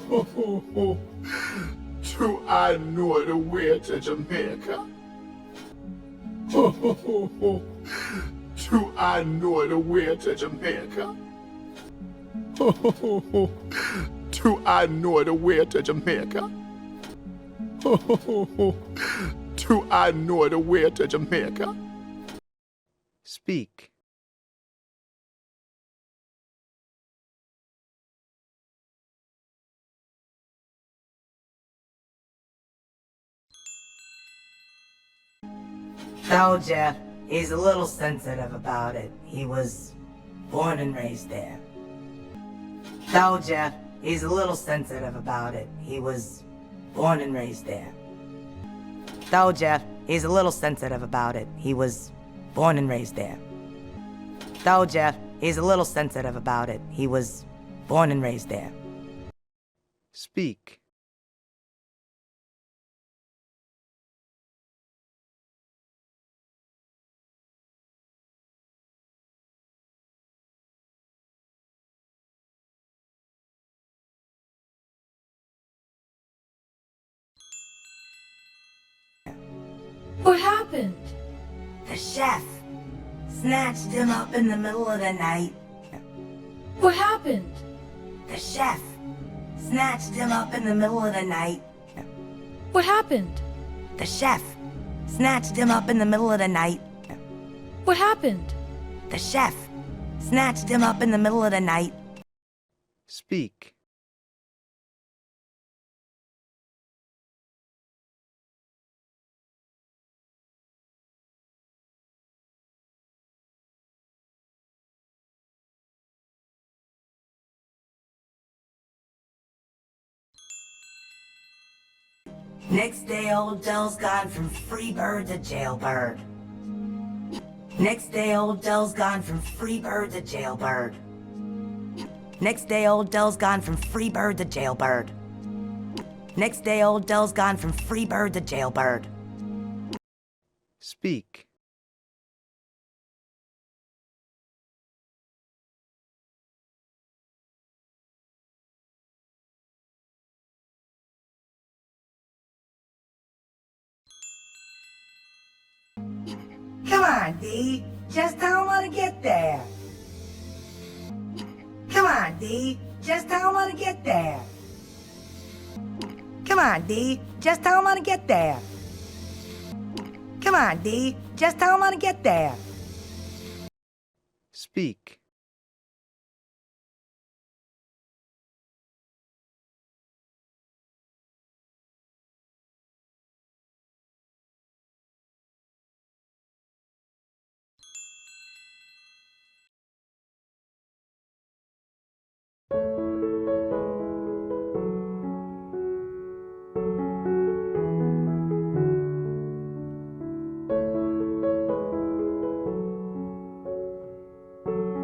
Do I know the way to Jamaica? Do I know the way to Jamaica? Do I know the way to Jamaica? Do I know the way to Jamaica? Speak. Told ya, he's a little sensitive about it. He was born and raised there. Told ya, he's a little sensitive about it. He was born and raised there. Told ya, he's a little sensitive about it. He was born and raised there. Told ya, he's a little sensitive about it. He was born and raised there. Speak. What happened? The chef snatched him up in the middle of the night. What happened? The chef snatched him up in the middle of the night. What happened? The chef snatched him up in the middle of the night. What happened? The chef snatched him up in the middle of the night. Speak. Next day, old Dell's gone from Freebird to Jailbird. Next day, old Dell's gone from Freebird to Jailbird. Next day, old Dell's gone from Freebird to Jailbird. Next day, old Dell's gone from Freebird to Jailbird. Speak. Come on, D. Just tell him how to get there. Come on, D. Just tell him how to get there. Come on, D. Just tell him how to get there. Come on, D. Just tell him how to get there. Speak.